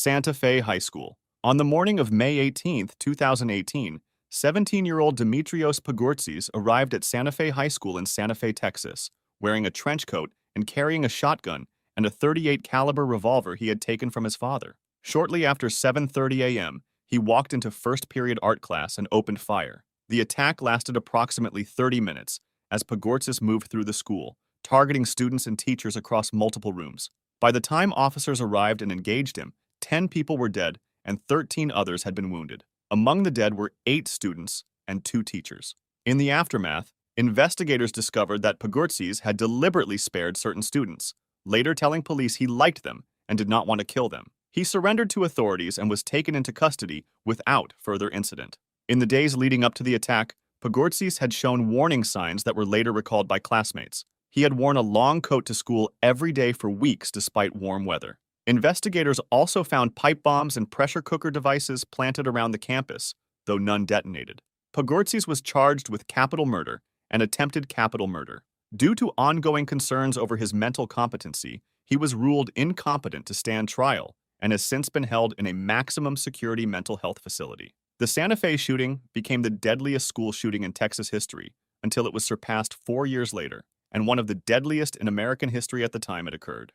Santa Fe High School. On the morning of May 18, 2018, 17-year-old Dimitrios Pagurtzis arrived at Santa Fe High School in Santa Fe, Texas, wearing a trench coat and carrying a shotgun and a .38 caliber revolver he had taken from his father. Shortly after 7:30 a.m., he walked into first period art class and opened fire. The attack lasted approximately 30 minutes as Pagurtzis moved through the school, targeting students and teachers across multiple rooms. By the time officers arrived and engaged him, 10 people were dead and 13 others had been wounded. Among the dead were 8 students and 2 teachers. In the aftermath, investigators discovered that Pagurtzis had deliberately spared certain students, later telling police he liked them and did not want to kill them. He surrendered to authorities and was taken into custody without further incident. In the days leading up to the attack, Pagurtzis had shown warning signs that were later recalled by classmates. He had worn a long coat to school every day for weeks despite warm weather. Investigators also found pipe bombs and pressure cooker devices planted around the campus, though none detonated. Pagurtzis was charged with capital murder and attempted capital murder. Due to ongoing concerns over his mental competency, he was ruled incompetent to stand trial and has since been held in a maximum security mental health facility. The Santa Fe shooting became the deadliest school shooting in Texas history until it was surpassed 4 years later, and one of the deadliest in American history at the time it occurred.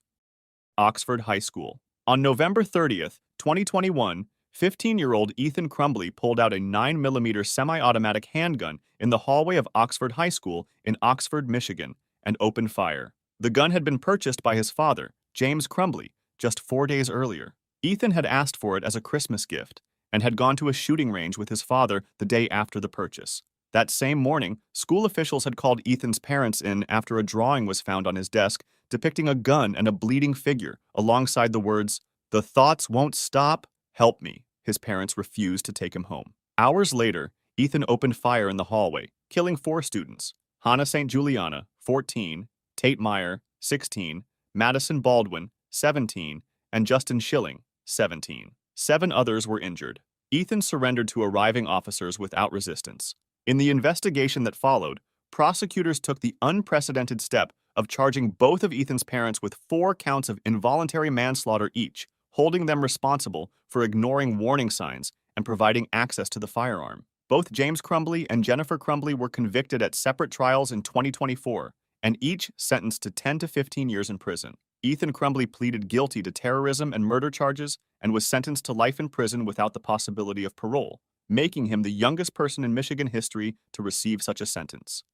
Oxford High School. On November 30th, 2021, 15-year-old Ethan Crumbley pulled out a 9mm semi-automatic handgun in the hallway of Oxford High School in Oxford, Michigan, and opened fire. The gun had been purchased by his father, James Crumbley, just 4 days earlier. Ethan had asked for it as a Christmas gift and had gone to a shooting range with his father the day after the purchase. That same morning, school officials had called Ethan's parents in after a drawing was found on his desk depicting a gun and a bleeding figure alongside the words, "The thoughts won't stop, help me." His parents refused to take him home. Hours later, Ethan opened fire in the hallway, killing 4 students: Hannah St. Juliana, 14, Tate Meyer, 16, Madison Baldwin, 17, and Justin Schilling, 17. 7 others were injured. Ethan surrendered to arriving officers without resistance. In the investigation that followed, prosecutors took the unprecedented step of charging both of Ethan's parents with 4 counts of involuntary manslaughter each, holding them responsible for ignoring warning signs and providing access to the firearm. Both James Crumbley and Jennifer Crumbley were convicted at separate trials in 2024, and each sentenced to 10 to 15 years in prison. Ethan Crumbley pleaded guilty to terrorism and murder charges and was sentenced to life in prison without the possibility of parole, making him the youngest person in Michigan history to receive such a sentence.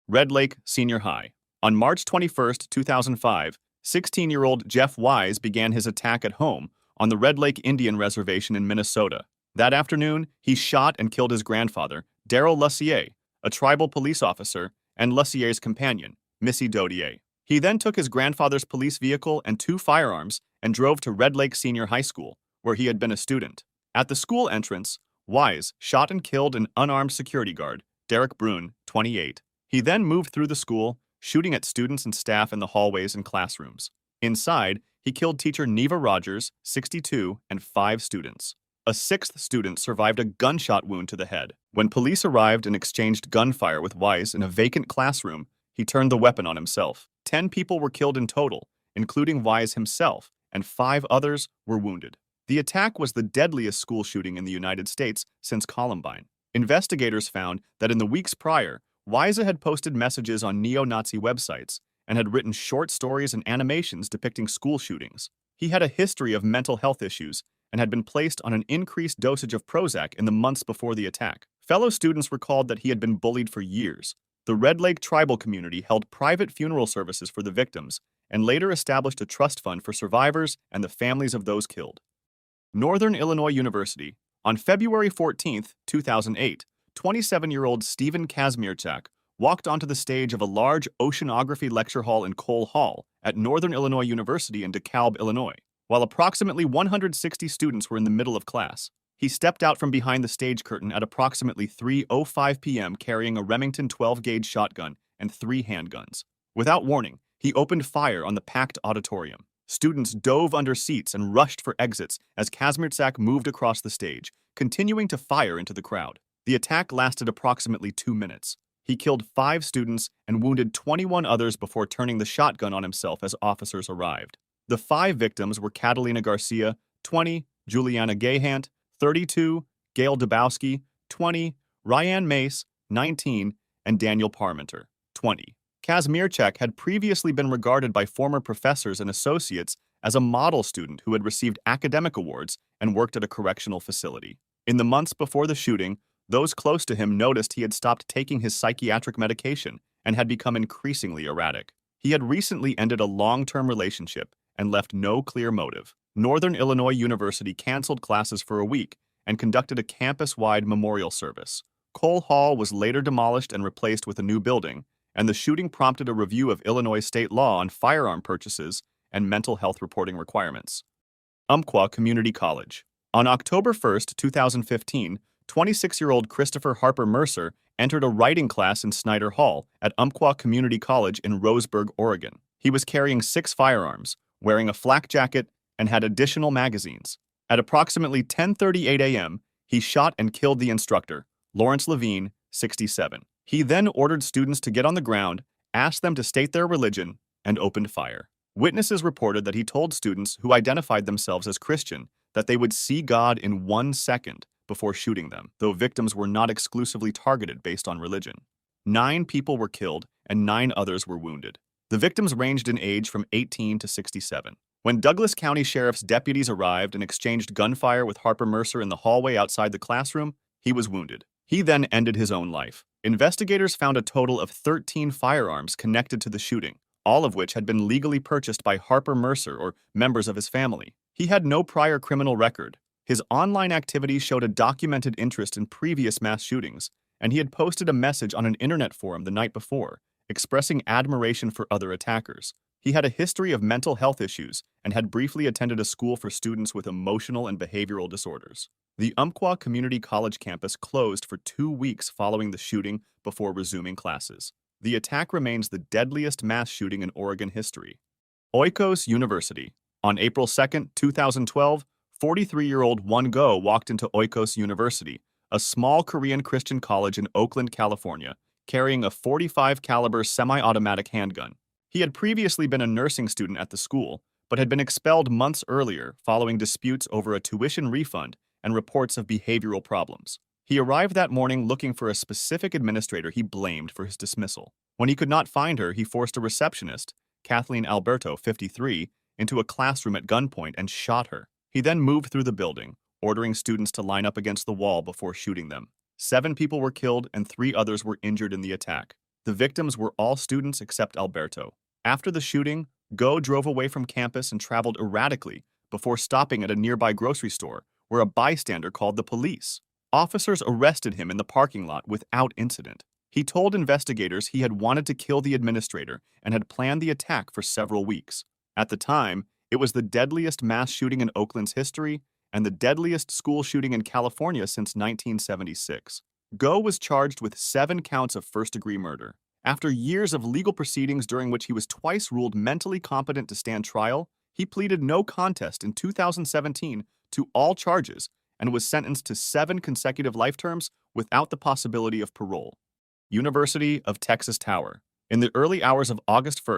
Red Lake Senior High. On March 21, 2005, 16-year-old Jeff Wise began his attack at home on the Red Lake Indian Reservation in Minnesota. That afternoon, he shot and killed his grandfather, Darrell Lussier, a tribal police officer, and Lussier's companion, Missy Dodier. He then took his grandfather's police vehicle and 2 firearms and drove to Red Lake Senior High School, where he had been a student. At the school entrance, Wise shot and killed an unarmed security guard, Derek Brune, 28. He then moved through the school, shooting at students and staff in the hallways and classrooms. Inside, he killed teacher Neva Rogers, 62, and 5 students. A 6th student survived a gunshot wound to the head. When police arrived and exchanged gunfire with Wise in a vacant classroom, he turned the weapon on himself. 10 people were killed in total, including Wise himself, and 5 others were wounded. The attack was the deadliest school shooting in the United States since Columbine. Investigators found that in the weeks prior, Wise had posted messages on neo-Nazi websites and had written short stories and animations depicting school shootings. He had a history of mental health issues and had been placed on an increased dosage of Prozac in the months before the attack. Fellow students recalled that he had been bullied for years. The Red Lake tribal community held private funeral services for the victims and later established a trust fund for survivors and the families of those killed. Northern Illinois University. On February 14, 2008, 27-year-old Stephen Kazmierczak walked onto the stage of a large oceanography lecture hall in Cole Hall at Northern Illinois University in DeKalb, Illinois, while approximately 160 students were in the middle of class. He stepped out from behind the stage curtain at approximately 3:05 p.m. carrying a Remington 12-gauge shotgun and 3 handguns. Without warning, he opened fire on the packed auditorium. Students dove under seats and rushed for exits as Kazmierczak moved across the stage, continuing to fire into the crowd. The attack lasted approximately 2 minutes. He killed 5 students and wounded 21 others before turning the shotgun on himself as officers arrived. The 5 victims were Catalina Garcia, 20, Juliana Gayhant, 32, Gail Dubowski, 20, Ryan Mace, 19, and Daniel Parmenter, 20. Kazmierczak had previously been regarded by former professors and associates as a model student who had received academic awards and worked at a correctional facility. In the months before the shooting, those close to him noticed he had stopped taking his psychiatric medication and had become increasingly erratic. He had recently ended a long-term relationship and left no clear motive. Northern Illinois University canceled classes for a week and conducted a campus-wide memorial service. Cole Hall was later demolished and replaced with a new building, and the shooting prompted a review of Illinois state law on firearm purchases and mental health reporting requirements. Umpqua Community College. On October 1, 2015, 26-year-old Christopher Harper Mercer entered a writing class in Snyder Hall at Umpqua Community College in Roseburg, Oregon. He was carrying 6 firearms, wearing a flak jacket, and had additional magazines. At approximately 10:38 a.m., he shot and killed the instructor, Lawrence Levine, 67. He then ordered students to get on the ground, asked them to state their religion, and opened fire. Witnesses reported that he told students who identified themselves as Christian that they would see God in 1 second before shooting them, though victims were not exclusively targeted based on religion. 9 people were killed and 9 others were wounded. The victims ranged in age from 18 to 67. When Douglas County Sheriff's deputies arrived and exchanged gunfire with Harper Mercer in the hallway outside the classroom, he was wounded. He then ended his own life. Investigators found a total of 13 firearms connected to the shooting, all of which had been legally purchased by Harper Mercer or members of his family. He had no prior criminal record. His online activities showed a documented interest in previous mass shootings, and he had posted a message on an internet forum the night before, expressing admiration for other attackers. He had a history of mental health issues and had briefly attended a school for students with emotional and behavioral disorders. The Umpqua Community College campus closed for 2 weeks following the shooting before resuming classes. The attack remains the deadliest mass shooting in Oregon history. Oikos University. On April 2, 2012, 43-year-old Won Go walked into Oikos University, a small Korean Christian college in Oakland, California, carrying a .45 caliber semi-automatic handgun. He had previously been a nursing student at the school, but had been expelled months earlier following disputes over a tuition refund and reports of behavioral problems. He arrived that morning looking for a specific administrator he blamed for his dismissal. When he could not find her, he forced a receptionist, Kathleen Alberto, 53, into a classroom at gunpoint and shot her. He then moved through the building, ordering students to line up against the wall before shooting them. 7 people were killed and 3 others were injured in the attack. The victims were all students except Alberto. After the shooting, Go drove away from campus and traveled erratically before stopping at a nearby grocery store where a bystander called the police. Officers arrested him in the parking lot without incident. He told investigators he had wanted to kill the administrator and had planned the attack for several weeks. At the time, it was the deadliest mass shooting in Oakland's history and the deadliest school shooting in California since 1976. Go was charged with 7 counts of first-degree murder. After years of legal proceedings during which he was twice ruled mentally competent to stand trial, he pleaded no contest in 2017 to all charges and was sentenced to 7 consecutive life terms without the possibility of parole. University of Texas Tower. In the early hours of August 1,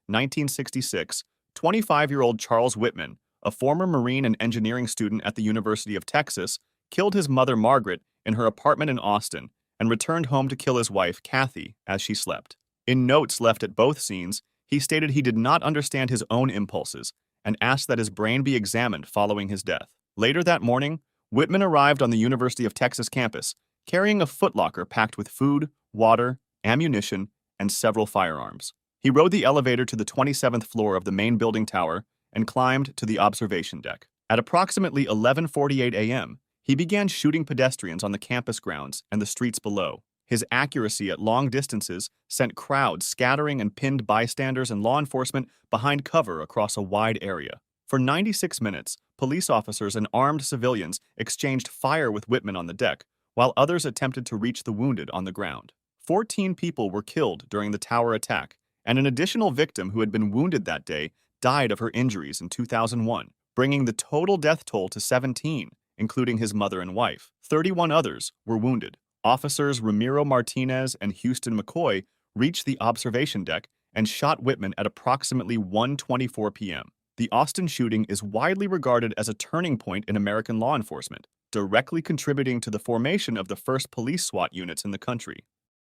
1966, 25-year-old Charles Whitman, a former Marine and engineering student at the University of Texas, killed his mother Margaret in her apartment in Austin and returned home to kill his wife, Kathy, as she slept. In notes left at both scenes, he stated he did not understand his own impulses and asked that his brain be examined following his death. Later that morning, Whitman arrived on the University of Texas campus, carrying a footlocker packed with food, water, ammunition, and several firearms. He rode the elevator to the 27th floor of the main building tower and climbed to the observation deck. At approximately 11:48 a.m., he began shooting pedestrians on the campus grounds and the streets below. His accuracy at long distances sent crowds scattering and pinned bystanders and law enforcement behind cover across a wide area. For 96 minutes, police officers and armed civilians exchanged fire with Whitman on the deck, while others attempted to reach the wounded on the ground. 14 people were killed during the tower attack, and an additional victim who had been wounded that day died of her injuries in 2001, bringing the total death toll to 17, including his mother and wife. 31 others were wounded. Officers Ramiro Martinez and Houston McCoy reached the observation deck and shot Whitman at approximately 1:24 p.m. The Austin shooting is widely regarded as a turning point in American law enforcement, directly contributing to the formation of the first police SWAT units in the country.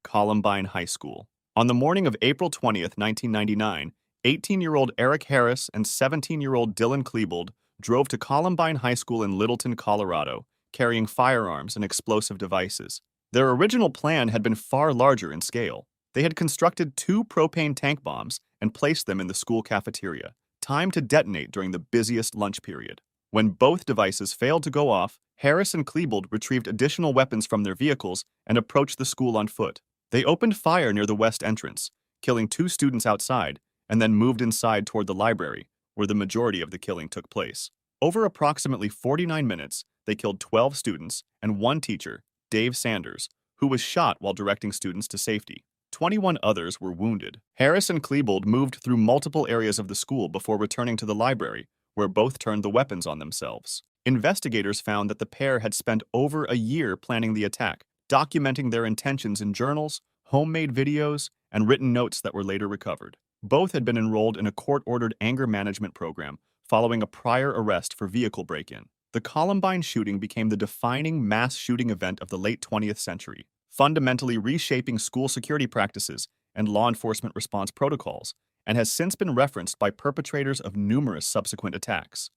Columbine High School. On the morning of April 20th, 1999, 18-year-old Eric Harris and 17-year-old Dylan Klebold drove to Columbine High School in Littleton, Colorado, carrying firearms and explosive devices. Their original plan had been far larger in scale. They had constructed 2 propane tank bombs and placed them in the school cafeteria, timed to detonate during the busiest lunch period. When both devices failed to go off, Harris and Klebold retrieved additional weapons from their vehicles and approached the school on foot. They opened fire near the west entrance, killing 2 students outside, and then moved inside toward the library, where the majority of the killing took place. Over approximately 49 minutes, they killed 12 students and 1 teacher, Dave Sanders, who was shot while directing students to safety. 21 others were wounded. Harris and Klebold moved through multiple areas of the school before returning to the library, where both turned the weapons on themselves. Investigators found that the pair had spent over a year planning the attack, documenting their intentions in journals, homemade videos, and written notes that were later recovered. Both had been enrolled in a court-ordered anger management program following a prior arrest for vehicle break-in. The Columbine shooting became the defining mass shooting event of the late 20th century, fundamentally reshaping school security practices and law enforcement response protocols, and has since been referenced by perpetrators of numerous subsequent attacks.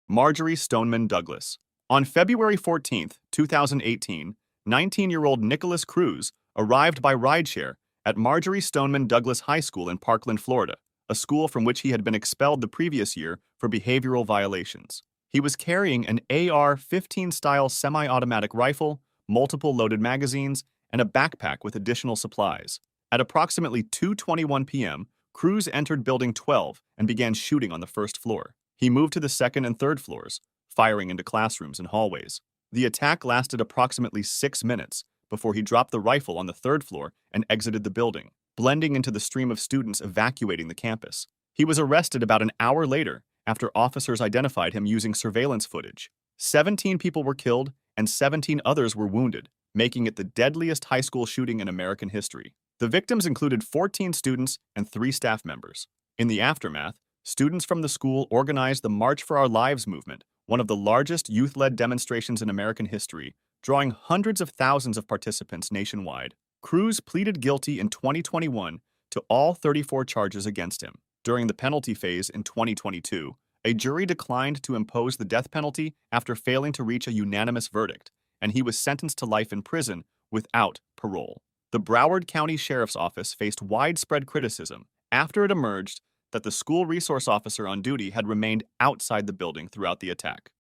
Marjory Stoneman Douglas. On February 14th, 2018, 19-year-old Nicholas Cruz arrived by rideshare at Marjory Stoneman Douglas High School in Parkland, Florida, a school from which he had been expelled the previous year for behavioral violations. He was carrying an AR-15 style semi-automatic rifle, multiple loaded magazines, and a backpack with additional supplies. At approximately 2:21 p.m., Cruz entered Building 12 and began shooting on the first floor. He moved to the second and third floors, firing into classrooms and hallways. The attack lasted approximately 6 minutes before he dropped the rifle on the third floor and exited the building, blending into the stream of students evacuating the campus. He was arrested about an hour later after officers identified him using surveillance footage. 17 people were killed and 17 others were wounded, making it the deadliest high school shooting in American history. The victims included 14 students and 3 staff members. In the aftermath, students from the school organized the March for Our Lives movement, one of the largest youth-led demonstrations in American history, drawing hundreds of thousands of participants nationwide. Cruz pleaded guilty in 2021 to all 34 charges against him. During the penalty phase in 2022, a jury declined to impose the death penalty after failing to reach a unanimous verdict, and he was sentenced to life in prison without parole. The Broward County Sheriff's Office faced widespread criticism after it emerged that the school resource officer on duty had remained outside the building throughout the attack.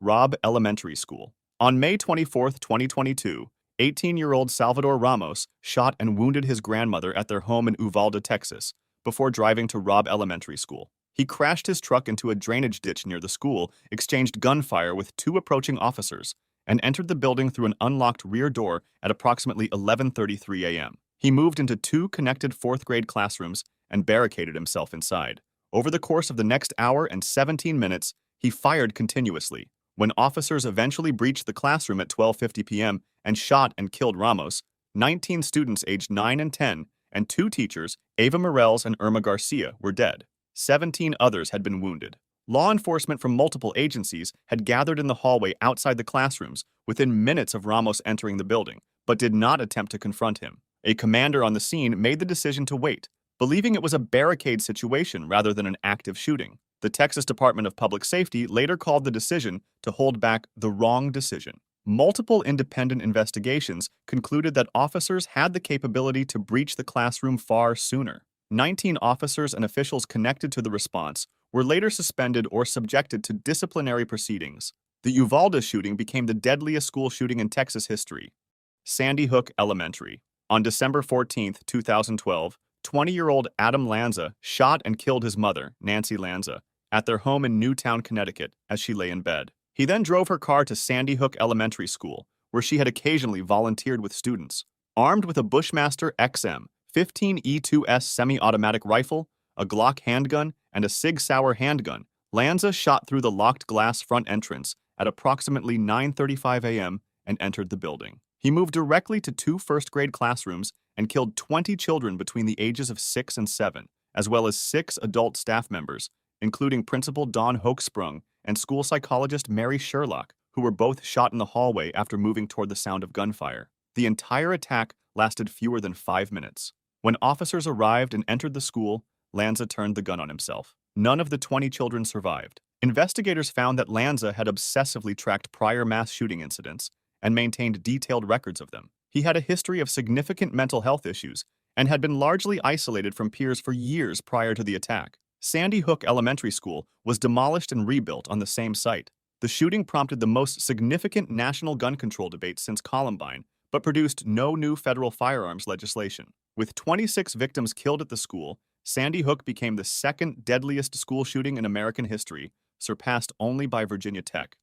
Robb Elementary School. On May 24, 2022, 18-year-old Salvador Ramos shot and wounded his grandmother at their home in Uvalde, Texas, before driving to Robb Elementary School. He crashed his truck into a drainage ditch near the school, exchanged gunfire with 2 approaching officers, and entered the building through an unlocked rear door at approximately 11:33 a.m. He moved into 2 connected 4th-grade classrooms and barricaded himself inside. Over the course of the next hour and 17 minutes, he fired continuously. When officers eventually breached the classroom at 12:50 p.m. and shot and killed Ramos, 19 students aged 9 and 10 and 2 teachers, Ava Morales and Irma Garcia, were dead. 17 others had been wounded. Law enforcement from multiple agencies had gathered in the hallway outside the classrooms within minutes of Ramos entering the building, but did not attempt to confront him. A commander on the scene made the decision to wait, believing it was a barricade situation rather than an active shooting. The Texas Department of Public Safety later called the decision to hold back the wrong decision. Multiple independent investigations concluded that officers had the capability to breach the classroom far sooner. 19 officers and officials connected to the response were later suspended or subjected to disciplinary proceedings. The Uvalde shooting became the deadliest school shooting in Texas history. Sandy Hook Elementary. On December 14, 2012, 20-year-old Adam Lanza shot and killed his mother, Nancy Lanza, at their home in Newtown, Connecticut, as she lay in bed. He then drove her car to Sandy Hook Elementary School, where she had occasionally volunteered with students. Armed with a Bushmaster XM 15E2S semi-automatic rifle, a Glock handgun, and a Sig Sauer handgun, Lanza shot through the locked glass front entrance at approximately 9:35 a.m. and entered the building. He moved directly to 2 first-grade classrooms and killed 20 children between the ages of 6 and 7, as well as 6 adult staff members, including Principal Don Hochsprung and school psychologist Mary Sherlock, who were both shot in the hallway after moving toward the sound of gunfire. The entire attack lasted fewer than 5 minutes. When officers arrived and entered the school, Lanza turned the gun on himself. None of the 20 children survived. Investigators found that Lanza had obsessively tracked prior mass shooting incidents and maintained detailed records of them. He had a history of significant mental health issues and had been largely isolated from peers for years prior to the attack. Sandy Hook Elementary School was demolished and rebuilt on the same site. The shooting prompted the most significant national gun control debate since Columbine, but produced no new federal firearms legislation. With 26 victims killed at the school, Sandy Hook became the second deadliest school shooting in American history, surpassed only by Virginia Tech.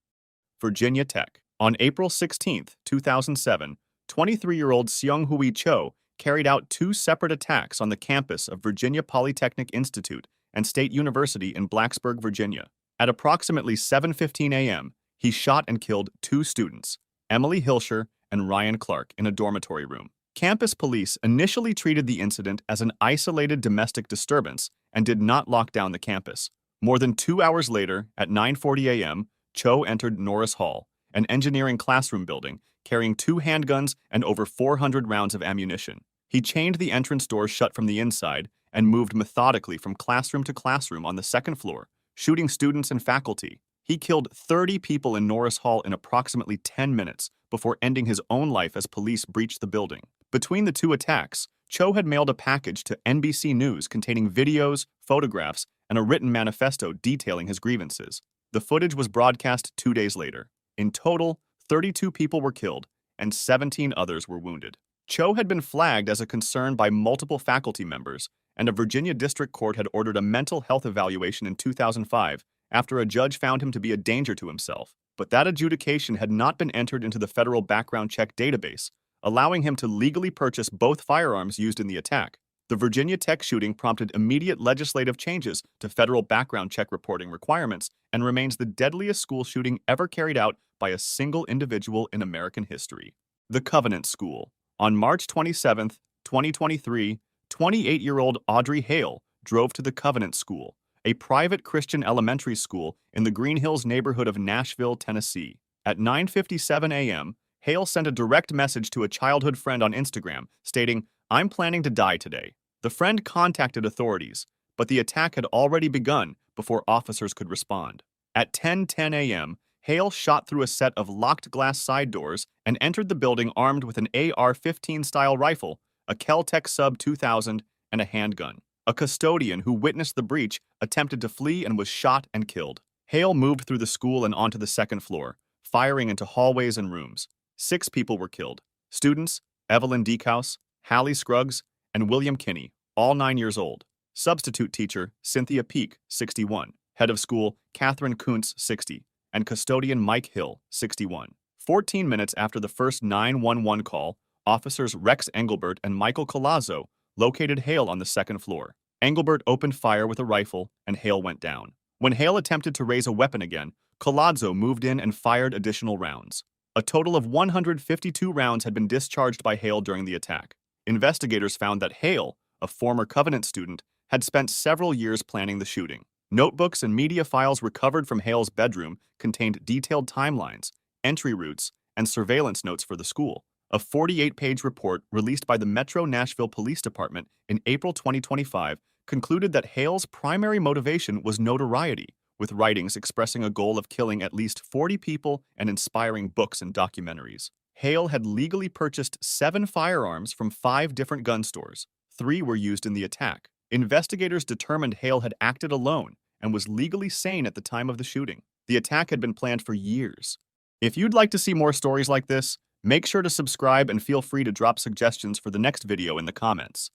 Virginia Tech. On April 16, 2007, 23-year-old Seung-Hui Cho carried out 2 separate attacks on the campus of Virginia Polytechnic Institute and State University in Blacksburg, Virginia. At approximately 7:15 a.m., he shot and killed 2 students, Emily Hilscher and Ryan Clark, in a dormitory room. Campus police initially treated the incident as an isolated domestic disturbance and did not lock down the campus. More than 2 hours later, at 9:40 a.m., Cho entered Norris Hall, an engineering classroom building, carrying 2 handguns and over 400 rounds of ammunition. He chained the entrance doors shut from the inside and moved methodically from classroom to classroom on the second floor, shooting students and faculty. He killed 30 people in Norris Hall in approximately 10 minutes before ending his own life as police breached the building. Between the 2 attacks, Cho had mailed a package to NBC News containing videos, photographs, and a written manifesto detailing his grievances. The footage was broadcast 2 days later. In total, 32 people were killed, and 17 others were wounded. Cho had been flagged as a concern by multiple faculty members, and a Virginia district court had ordered a mental health evaluation in 2005 after a judge found him to be a danger to himself. But that adjudication had not been entered into the federal background check database, allowing him to legally purchase both firearms used in the attack. The Virginia Tech shooting prompted immediate legislative changes to federal background check reporting requirements and remains the deadliest school shooting ever carried out by a single individual in American history. The Covenant School. On March 27, 2023, 28-year-old Audrey Hale drove to the Covenant School, a private Christian elementary school in the Green Hills neighborhood of Nashville, Tennessee. At 9:57 a.m., Hale sent a direct message to a childhood friend on Instagram stating, "I'm planning to die today." The friend contacted authorities, but the attack had already begun before officers could respond. At 10:10 a.m., Hale shot through a set of locked glass side doors and entered the building armed with an AR-15 style rifle, a Kel-Tec Sub 2000, and a handgun. A custodian who witnessed the breach attempted to flee and was shot and killed. Hale moved through the school and onto the second floor, firing into hallways and rooms. 6 people were killed. Students, Evelyn Deekhouse, Hallie Scruggs, and William Kinney, all 9 years old. Substitute teacher, Cynthia Peak, 61. Head of school, Catherine Kuntz, 60. And custodian Mike Hill, 61. 14 minutes after the first 911 call, officers Rex Engelbert and Michael Colazzo located Hale on the second floor. Engelbert opened fire with a rifle, and Hale went down. When Hale attempted to raise a weapon again, Colazzo moved in and fired additional rounds. A total of 152 rounds had been discharged by Hale during the attack. Investigators found that Hale, a former Covenant student, had spent several years planning the shooting. Notebooks and media files recovered from Hale's bedroom contained detailed timelines, entry routes, and surveillance notes for the school. A 48-page report released by the Metro Nashville Police Department in April 2025 concluded that Hale's primary motivation was notoriety, with writings expressing a goal of killing at least 40 people and inspiring books and documentaries. Hale had legally purchased 7 firearms from 5 different gun stores. 3 were used in the attack. Investigators determined Hale had acted alone and was legally sane at the time of the shooting. The attack had been planned for years. If you'd like to see more stories like this, make sure to subscribe and feel free to drop suggestions for the next video in the comments.